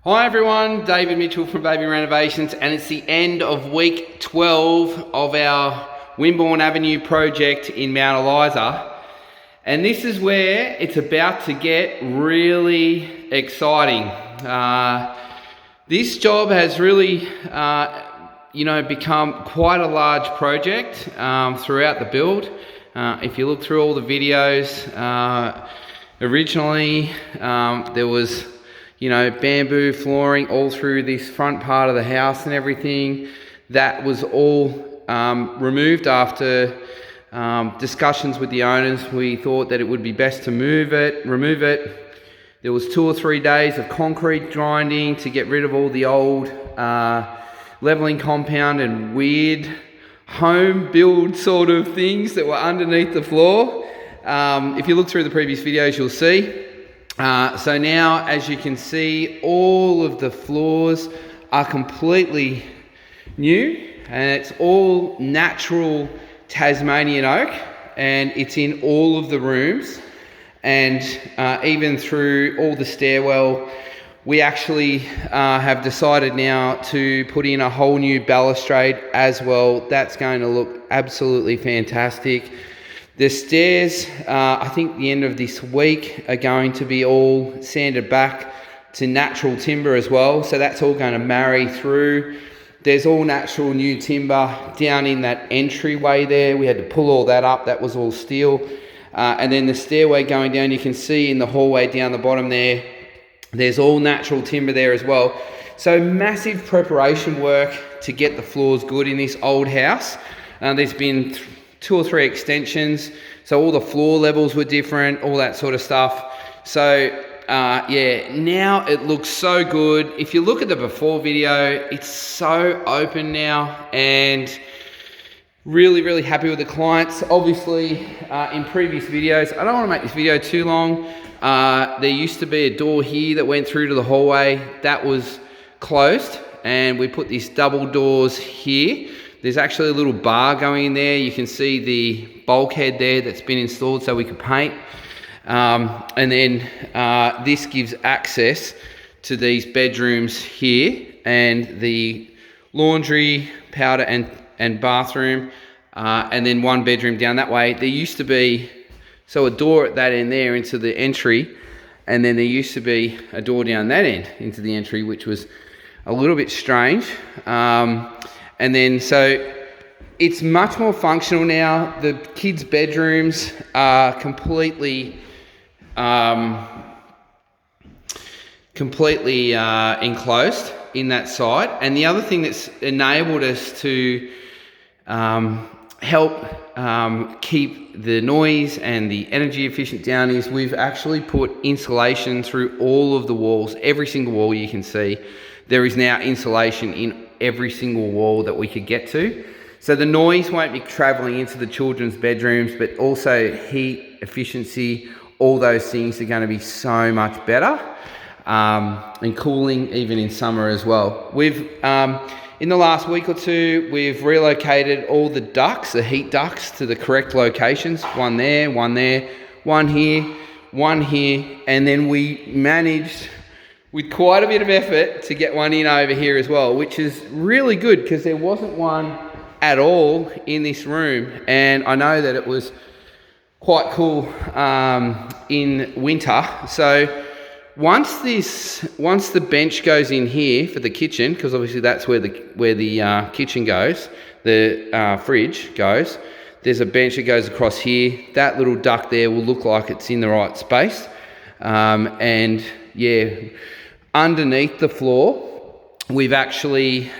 Hi everyone, David Mitchell from Bayview Renovations, and it's the end of week 12 of our Wimborne Avenue project in Mount Eliza. And this is where it's about to get really exciting. This job has really, become quite a large project throughout the build. If you look through all the videos, originally there was bamboo flooring all through this front part of the house and everything. That was all removed after discussions with the owners. We thought that it would be best to remove it. There was 2 or 3 days of concrete grinding to get rid of all the old leveling compound and weird home build sort of things that were underneath the floor. If you look through the previous videos, you'll see. So now, as you can see, all of the floors are completely new, and it's all natural Tasmanian oak, and it's in all of the rooms, and even through all the stairwell. We actually have decided now to put in a whole new balustrade as well. That's going to look absolutely fantastic. The stairs, I think the end of this week, are going to be all sanded back to natural timber as well. So that's all going to marry through. There's all natural new timber down in that entryway there. We had to pull all that up. That was all steel. And then the stairway going down, you can see in the hallway down the bottom there, there's all natural timber there as well. So massive preparation work to get the floors good in this old house. There's been 2 or 3 extensions, so all the floor levels were different, all that sort of stuff. So now it looks so good. If you look at the before video, it's so open now, and really happy with the clients. Obviously, in previous videos, I don't want to make this video too long. There used to be a door here that went through to the hallway. That was closed, and we put these double doors here. There's actually a little bar going in there. You can see the bulkhead there that's been installed so we could paint. And then this gives access to these bedrooms here, and the laundry, powder and bathroom, and then 1 bedroom down that way. There used to be, a door at that end there into the entry, and then there used to be a door down that end into the entry, which was a little bit strange. And then, so it's much more functional now. The kids' bedrooms are completely enclosed in that side. And the other thing that's enabled us to help keep the noise and the energy efficient down is we've actually put insulation through all of the walls. Every single wall you can see, there is now insulation in every single wall that we could get to. So the noise won't be traveling into the children's bedrooms, but also heat, efficiency, all those things are going to be so much better. And cooling even in summer as well. We've, in the last week or 2, we've relocated all the ducts, the heat ducts, to the correct locations. 1 there, 1 there, 1 here, 1 here. And then we managed, with quite a bit of effort, to get 1 in over here as well, which is really good because there wasn't one at all in this room. And I know that it was quite cool in winter. So once the bench goes in here for the kitchen, because obviously that's where the kitchen goes, the fridge goes, there's a bench that goes across here. That little duct there will look like it's in the right space. And yeah, underneath the floor, we've actually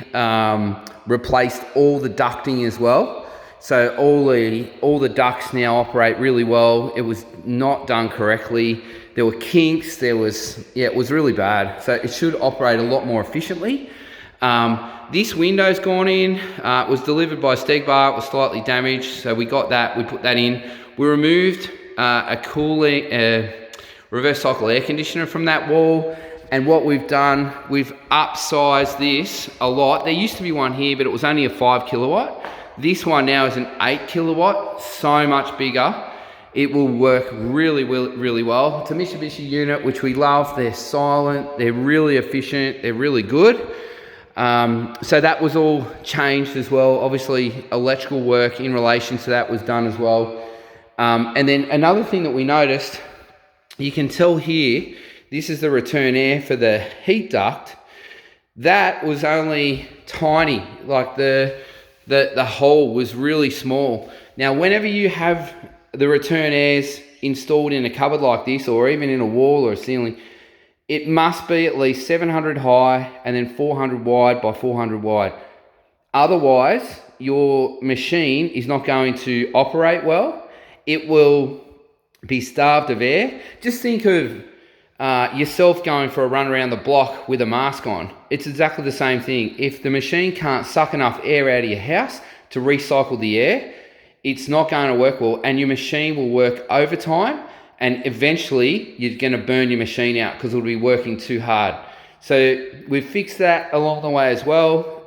replaced all the ducting as well. So all the ducts now operate really well. It was not done correctly. There were kinks. It was really bad. So it should operate a lot more efficiently. This window's gone in. It was delivered by Stegbar. It was slightly damaged, so we got that. We put that in. We removed a cooling, reverse cycle air conditioner from that wall. And what we've done, we've upsized this a lot. There used to be one here, but it was only a 5 kilowatt. This one now is an 8 kilowatt, so much bigger. it will work really well. It's a Mitsubishi unit, which we love. They're silent, they're really efficient, they're really good. So that was all changed as well. Obviously, electrical work in relation to that was done as well. And then another thing that we noticed, you can tell here, this is the return air for the heat duct. That was only tiny, like the hole was really small. Now, whenever you have the return airs installed in a cupboard like this, or even in a wall or a ceiling, it must be at least 700 high and then 400 wide by 400 wide. Otherwise, your machine is not going to operate well. It will be starved of air. Just think of yourself going for a run around the block with a mask on. It's exactly the same thing. If the machine can't suck enough air out of your house to recycle the air, it's not going to work well, and your machine will work overtime, and eventually you're going to burn your machine out because it'll be working too hard. So we've fixed that along the way as well.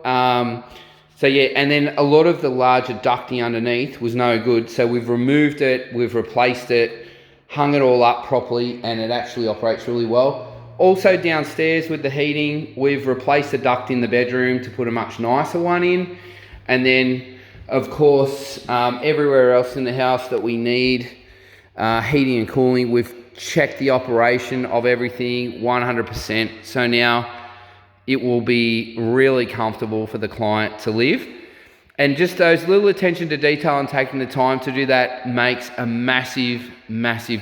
So yeah, and then a lot of the larger ducting underneath was no good. So we've removed it, we've replaced it, hung it all up properly, and it actually operates really well. Also downstairs with the heating, we've replaced the duct in the bedroom to put a much nicer one in. And then, of course, everywhere else in the house that we need heating and cooling, we've checked the operation of everything 100%. So now it will be really comfortable for the client to live. And just those little attention to detail and taking the time to do that makes a massive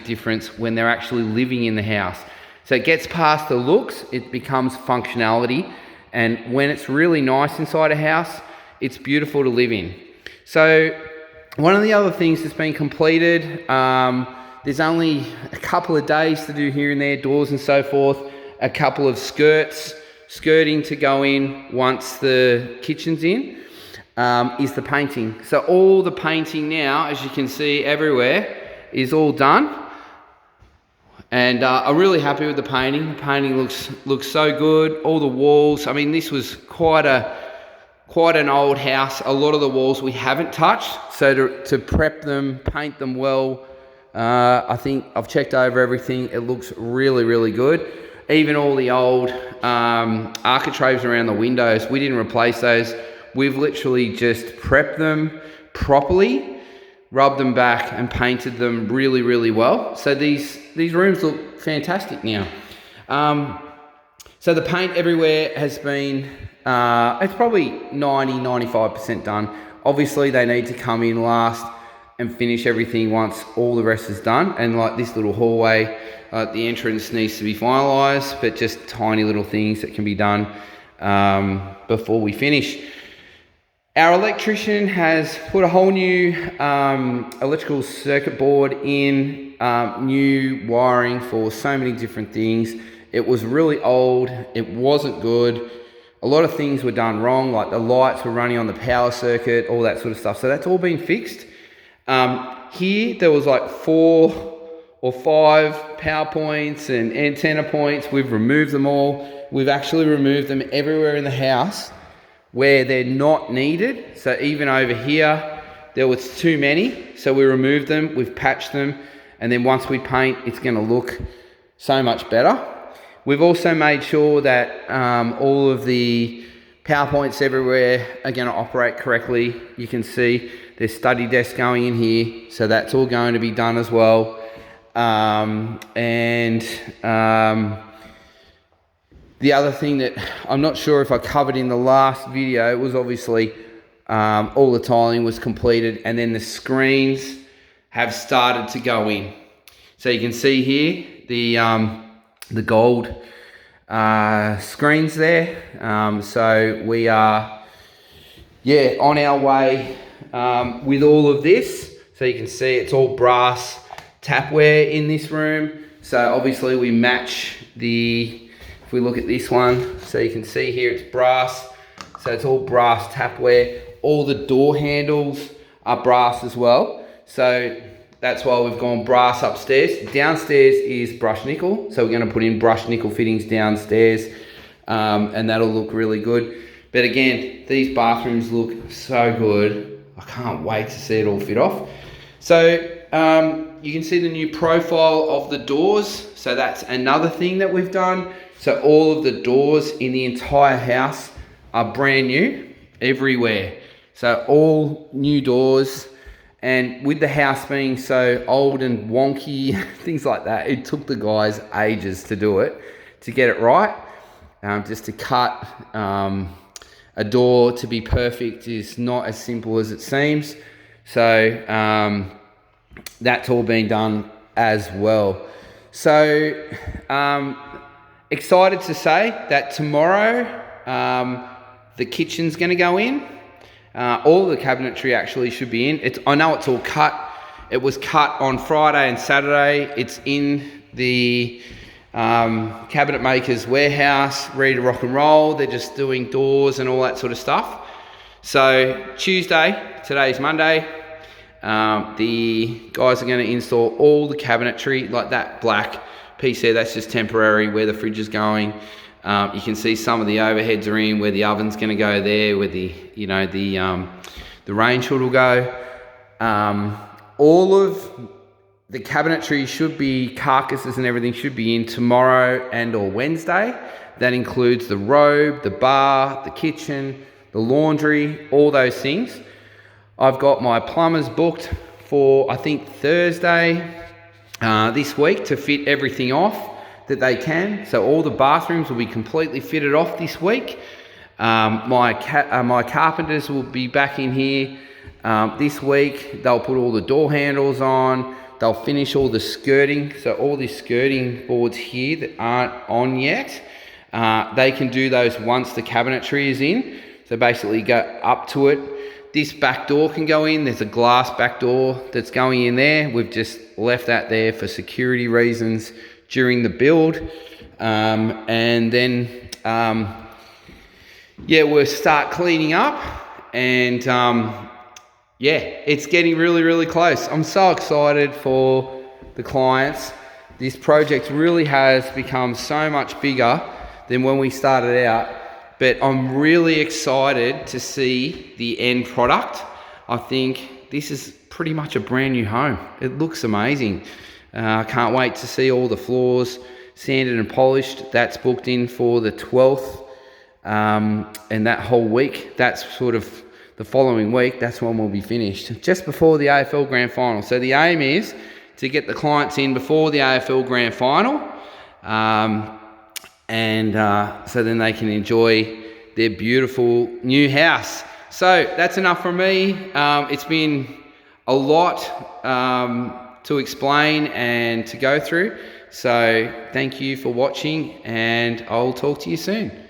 difference when they're actually living in the house. So it gets past the looks, it becomes functionality. And when it's really nice inside a house, it's beautiful to live in. So one of the other things that's been completed, there's only a couple of days to do here and there, doors and so forth, a couple of skirting to go in once the kitchen's in, is the painting. So all the painting now, as you can see everywhere, is all done. And I'm really happy with the painting. The painting looks so good. All the walls, I mean, this was quite an old house. A lot of the walls we haven't touched. So to prep them, paint them well, I think I've checked over everything. It looks really good. Even all the old architraves around the windows, we didn't replace those. We've literally just prepped them properly, rubbed them back and painted them really well. So these rooms look fantastic now. So the paint everywhere has been, it's probably 95% done. Obviously they need to come in last and finish everything once all the rest is done. And like this little hallway, the entrance needs to be finalised, but just tiny little things that can be done before we finish. Our electrician has put a whole new electrical circuit board in, new wiring for so many different things. It was really old, it wasn't good. A lot of things were done wrong, like the lights were running on the power circuit, all that sort of stuff. So that's all been fixed. Here there was like 4 or 5 power points and antenna points. We've removed them all. We've actually removed them everywhere in the house where they're not needed. So even over here, there was too many. So we removed them, we've patched them, and then once we paint, it's gonna look so much better. We've also made sure that all of the power points everywhere are gonna operate correctly. You can see there's study desks going in here, so that's all going to be done as well. The other thing that I'm not sure if I covered in the last video was obviously all the tiling was completed, and then the screens have started to go in. So you can see here the gold screens there. So we are on our way with all of this. So you can see it's all brass tapware in this room. So obviously we match if we look at this one, so you can see here it's brass. So it's all brass tapware. All the door handles are brass as well. So that's why we've gone brass upstairs. Downstairs is brushed nickel. So we're gonna put in brushed nickel fittings downstairs, and that'll look really good. But again, these bathrooms look so good. I can't wait to see it all fit off. So you can see the new profile of the doors. So that's another thing that we've done. So all of the doors in the entire house are brand new everywhere. So all new doors. And with the house being so old and wonky, things like that, it took the guys ages to do it, to get it right. Just to cut a door to be perfect is not as simple as it seems. So that's all been done as well. So excited to say that tomorrow the kitchen's going to go in. All the cabinetry actually should be in. I know it's all cut. It was cut on Friday and Saturday. It's in the cabinet maker's warehouse, ready to rock and roll. They're just doing doors and all that sort of stuff. So Tuesday, today's Monday, the guys are going to install all the cabinetry, like that black piece there. That's just temporary where the fridge is going. You can see some of the overheads are in, where the oven's going to go there, where the range hood will go. All of the cabinetry should be, carcasses and everything should be in tomorrow and or Wednesday. That includes the robe, the bar, the kitchen, the laundry, all those things. I've got my plumbers booked for, I think, Thursday this week to fit everything off that they can. So all the bathrooms will be completely fitted off this week. My carpenters will be back in here this week. They'll put all the door handles on. They'll finish all the skirting. So all these skirting boards here that aren't on yet, they can do those once the cabinetry is in. So basically go up to it. This back door can go in. There's a glass back door that's going in there. We've just left that there for security reasons during the build. And then, we'll start cleaning up. And it's getting really, really close. I'm so excited for the clients. This project really has become so much bigger than when we started out. But I'm really excited to see the end product. I think this is pretty much a brand new home. It looks amazing. I can't wait to see all the floors sanded and polished. That's booked in for the 12th. And that whole week, that's sort of the following week, that's when we'll be finished. Just before the AFL Grand Final. So the aim is to get the clients in before the AFL Grand Final. So then they can enjoy their beautiful new house. So that's enough from me. It's been a lot to explain and to go through. So thank you for watching, and I'll talk to you soon.